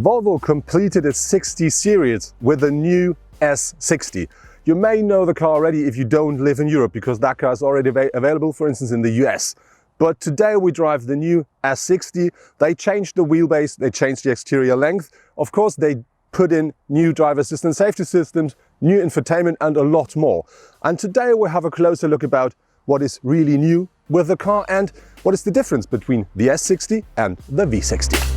Volvo completed its 60 series with the new S60. You may know the car already if you don't live in Europe, because that car is already available, for instance, in the US. But today we drive the new S60. They changed the wheelbase, they changed the exterior length. Of course, they put in new driver assistance safety systems, new infotainment and a lot more. And today we'll have a closer look about what is really new with the car and what is the difference between the S60 and the V60.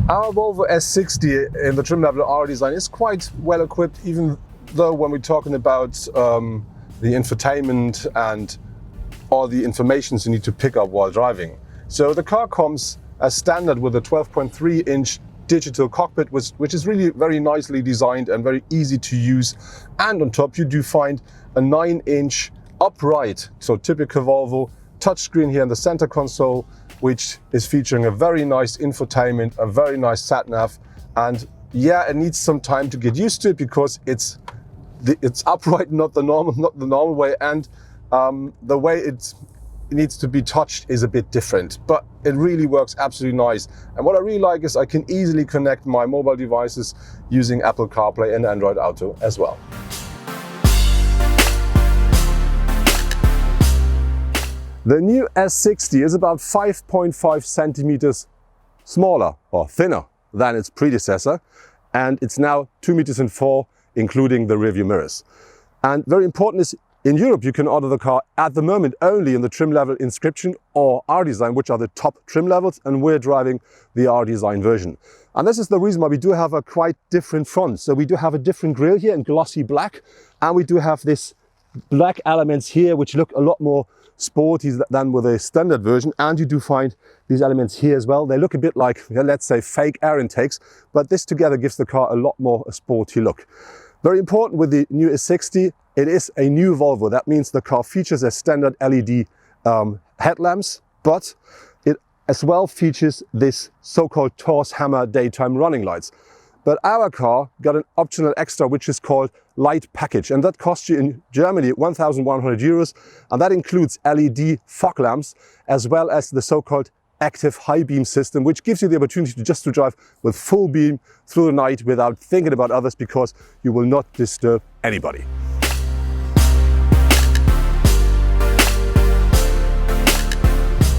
Our Volvo S60 in the trim level R-Design is quite well equipped, even though when we're talking about the infotainment and all the information you need to pick up while driving. So the car comes as standard with a 12.3-inch digital cockpit, which is really very nicely designed and very easy to use. And on top you do find a 9-inch upright, so typical Volvo, touchscreen here in the center console, which is featuring a very nice infotainment, a very nice sat-nav. And yeah, it needs some time to get used to it because it's upright, not the normal way, and the way it needs to be touched is a bit different, but it really works absolutely nice. And what I really like is I can easily connect my mobile devices using Apple CarPlay and Android Auto as well. The new S60 is about 5.5 centimeters smaller or thinner than its predecessor, and it's now 2.4 meters, including the rearview mirrors. And very important is, in Europe you can order the car at the moment only in the trim level Inscription or R-Design, which are the top trim levels, and we're driving the R-Design version. And this is the reason why we do have a quite different front. So we do have a different grille here in glossy black, and we do have this black elements here which look a lot more sporty than with a standard version. And you do find these elements here as well. They look a bit like, let's say, fake air intakes, but this together gives the car a lot more a sporty look. Very important with the new S60, it is a new Volvo. That means the car features a standard LED headlamps, but it as well features this so-called Torx Hammer daytime running lights. But our car got an optional extra, which is called Light Package, and that costs you in Germany 1,100 euros, and that includes LED fog lamps as well as the so-called active high beam system, which gives you the opportunity to drive with full beam through the night without thinking about others, because you will not disturb anybody.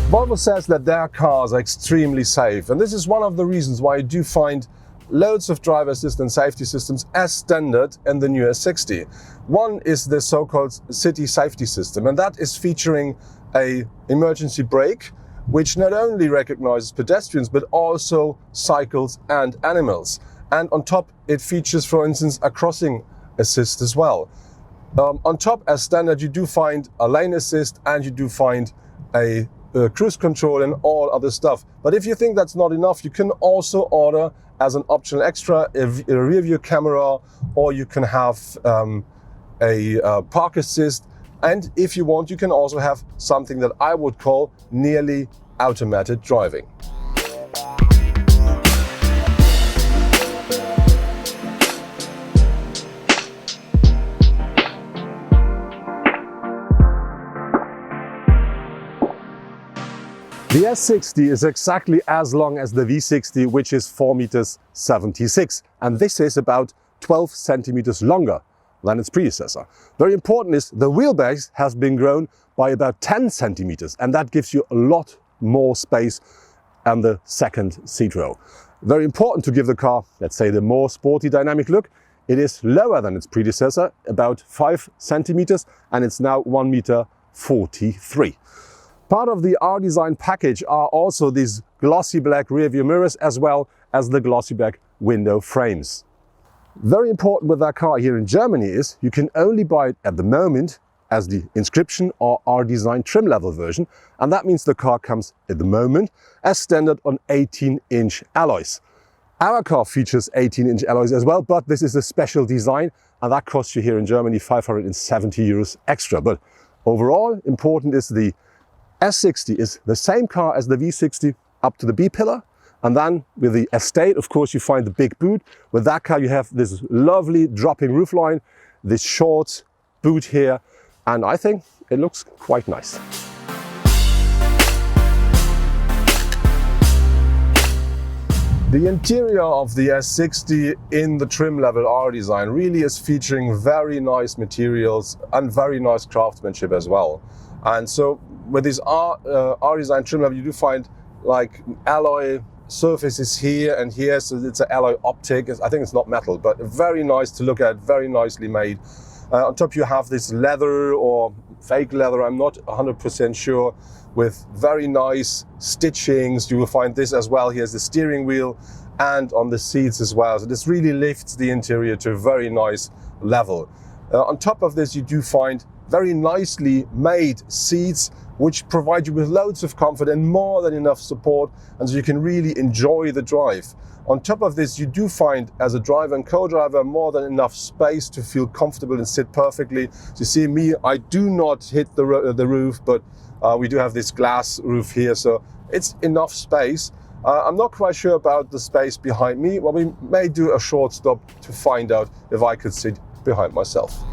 Volvo says that their cars are extremely safe, and this is one of the reasons why I do find loads of driver assistance safety systems as standard in the new S60. One is the so-called city safety system, and that is featuring an emergency brake, which not only recognizes pedestrians but also cycles and animals. And on top it features, for instance, a crossing assist as well. On top, as standard, you do find a lane assist and you do find a cruise control and all other stuff. But if you think that's not enough, you can also order as an optional extra a rear view camera, or you can have a park assist. And if you want, you can also have something that I would call nearly automated driving. The S60 is exactly as long as the V60, which is 4.76 meters, and this is about 12 centimeters longer than its predecessor. Very important is the wheelbase has been grown by about 10 centimeters, and that gives you a lot more space on the second seat row. Very important to give the car, let's say, the more sporty dynamic look. It is lower than its predecessor, about 5 centimeters, and it's now 1.43 meters. Part of the R-Design package are also these glossy black rearview mirrors as well as the glossy black window frames. Very important with that car here in Germany is you can only buy it at the moment as the Inscription or R-Design trim level version, and that means the car comes at the moment as standard on 18-inch alloys. Our car features 18-inch alloys as well, but this is a special design and that costs you here in Germany 570 euros extra. But overall, important is the S60 is the same car as the V60 up to the B-pillar, and then with the Estate, of course, you find the big boot. With that car you have this lovely dropping roofline, this short boot here, and I think it looks quite nice. The interior of the S60 in the trim level R-Design really is featuring very nice materials and very nice craftsmanship as well. And so with this R-Design trim level, you do find like alloy surfaces here and here, so it's an alloy optic. I think it's not metal, but very nice to look at, very nicely made. On top you have this leather or fake leather, I'm not 100% sure, with very nice stitchings. You will find this as well. Here's the steering wheel and on the seats as well. So this really lifts the interior to a very nice level. On top of this, you do find very nicely made seats, which provide you with loads of comfort and more than enough support, and so you can really enjoy the drive. On top of this, you do find, as a driver and co-driver, more than enough space to feel comfortable and sit perfectly. So you see me, I do not hit the roof, but we do have this glass roof here, so it's enough space. I'm not quite sure about the space behind me. Well, we may do a short stop to find out if I could sit behind myself.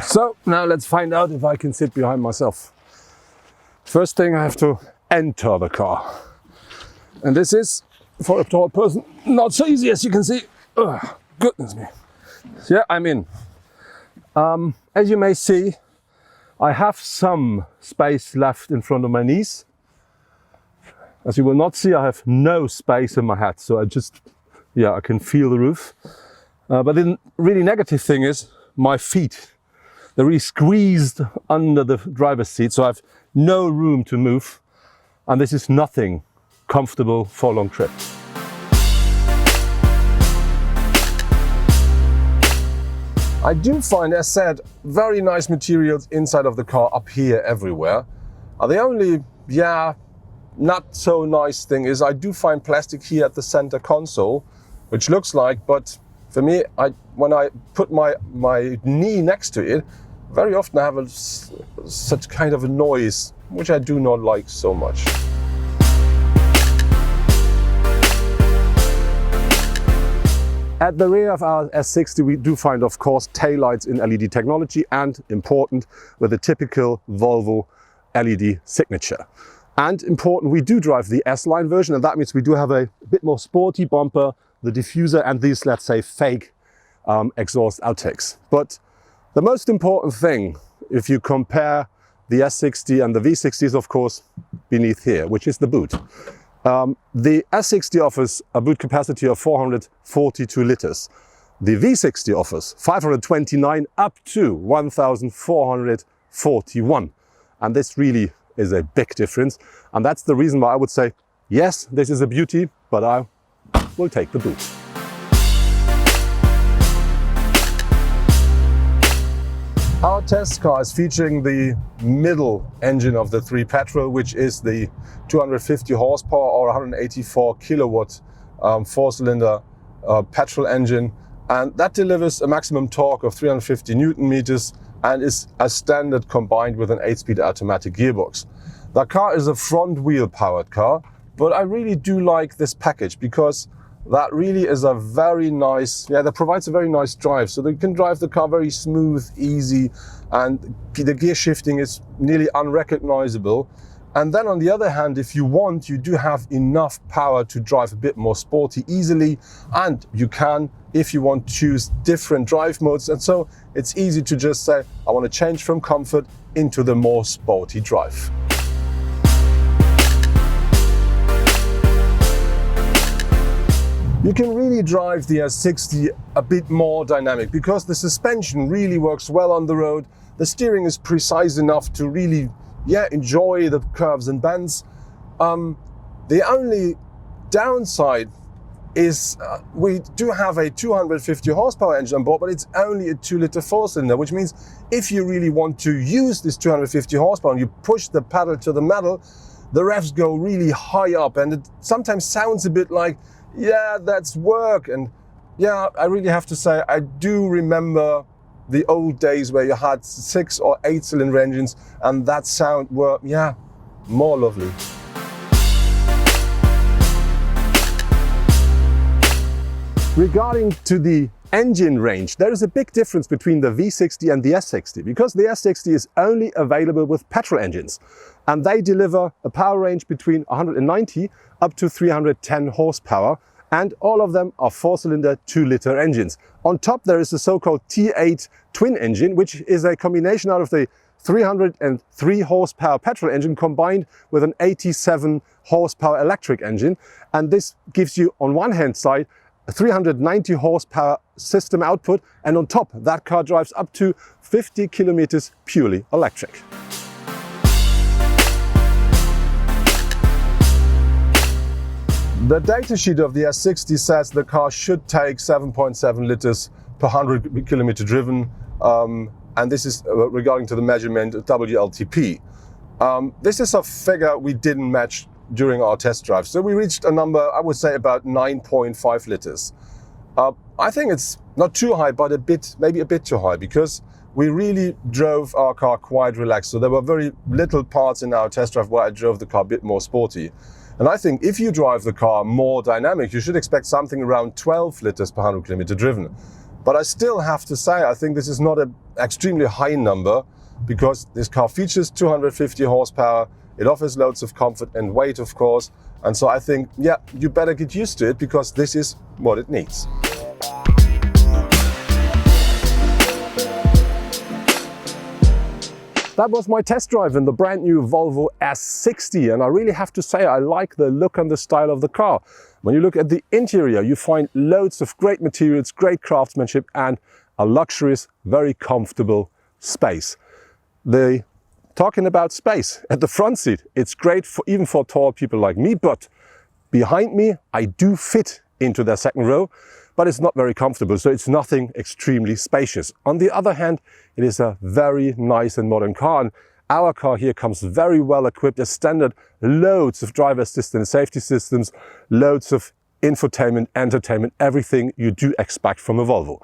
So now let's find out if I can sit behind myself. First thing, I have to enter the car. And this is, for a tall person, not so easy, as you can see. Ugh, goodness me. So yeah, I'm in. As you may see, I have some space left in front of my knees. As you will not see, I have no space in my head. So I can feel the roof. But the really negative thing is my feet. They're really squeezed under the driver's seat, so I have no room to move. And this is nothing comfortable for a long trip. I do find, as said, very nice materials inside of the car, up here, everywhere. The only, not so nice thing is I do find plastic here at the center console, which looks like, but for me, when I put my knee next to it, very often I have such kind of a noise, which I do not like so much. At the rear of our S60, we do find, of course, taillights in LED technology, and important, with a typical Volvo LED signature. And important, we do drive the S-Line version, and that means we do have a bit more sporty bumper, the diffuser, and these, let's say, fake exhaust outtakes. But the most important thing, if you compare the S60 and the V60, is of course beneath here, which is the boot. The S60 offers a boot capacity of 442 liters. The V60 offers 529 up to 1,441. And this really is a big difference. And that's the reason why I would say, yes, this is a beauty, but I will take the boot. Our test car is featuring the middle engine of the 3 petrol, which is the 250 horsepower or 184 kilowatt 4-cylinder petrol engine. And that delivers a maximum torque of 350 Newton meters and is a standard combined with an 8-speed automatic gearbox. The car is a front wheel powered car, but I really do like this package because that really is a very nice, that provides a very nice drive. So you can drive the car very smooth, easy, and the gear shifting is nearly unrecognizable. And then on the other hand, if you want, you do have enough power to drive a bit more sporty easily. And you can, if you want, choose different drive modes. And so it's easy to just say, I want to change from comfort into the more sporty drive. You can really drive the S60 a bit more dynamic because the suspension really works well on the road. The steering is precise enough to really, enjoy the curves and bends. The only downside is we do have a 250 horsepower engine on board, but it's only a 2-liter 4-cylinder, which means if you really want to use this 250 horsepower and you push the pedal to the metal, the revs go really high up, and it sometimes sounds a bit like, that's work. And I really have to say, I do remember the old days where you had 6 or 8-cylinder engines, and that sound were, more lovely. Regarding to the engine range, there is a big difference between the V60 and the S60 because the S60 is only available with petrol engines and they deliver a power range between 190 up to 310 horsepower, and all of them are 4-cylinder 2-liter engines. On top there is the so-called T8 twin engine, which is a combination out of the 303 horsepower petrol engine combined with an 87 horsepower electric engine, and this gives you on one hand side a 390 horsepower system output, and on top that car drives up to 50 kilometers purely electric. The datasheet of the S60 says the car should take 7.7 liters per 100 kilometer driven, and this is regarding to the measurement WLTP. This is a figure we didn't match during our test drive, so we reached a number, I would say about 9.5 liters. I think it's not too high, but maybe a bit too high, because we really drove our car quite relaxed. So there were very little parts in our test drive where I drove the car a bit more sporty. And I think if you drive the car more dynamic, you should expect something around 12 liters per 100 kilometer driven. But I still have to say, I think this is not an extremely high number, because this car features 250 horsepower, it offers loads of comfort and weight, of course. And so I think, yeah, you better get used to it, because this is what it needs. That was my test drive in the brand new Volvo S60, and I really have to say I like the look and the style of the car. When you look at the interior, you find loads of great materials, great craftsmanship, and a luxurious, very comfortable space. Talking about space, at the front seat, it's great even for tall people like me, but behind me, I do fit into the second row, but it's not very comfortable, so it's nothing extremely spacious. On the other hand, it is a very nice and modern car, and our car here comes very well equipped as standard, loads of driver assistance, safety systems, loads of infotainment, entertainment, everything you do expect from a Volvo.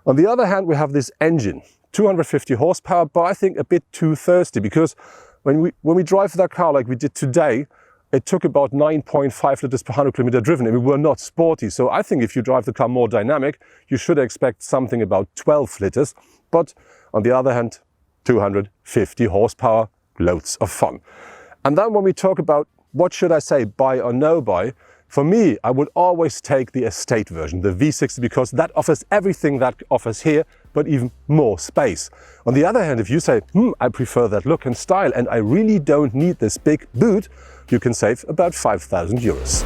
On the other hand, we have this engine. 250 horsepower, but I think a bit too thirsty, because when we drive that car like we did today, it took about 9.5 liters per 100 kilometer driven, and we were not sporty. So I think if you drive the car more dynamic, you should expect something about 12 liters. But on the other hand, 250 horsepower, loads of fun. And then when we talk about what should I say, buy or no buy, for me, I would always take the estate version, the V60, because that offers everything that offers here, but even more space. On the other hand, if you say, I prefer that look and style, and I really don't need this big boot, you can save about 5,000 euros.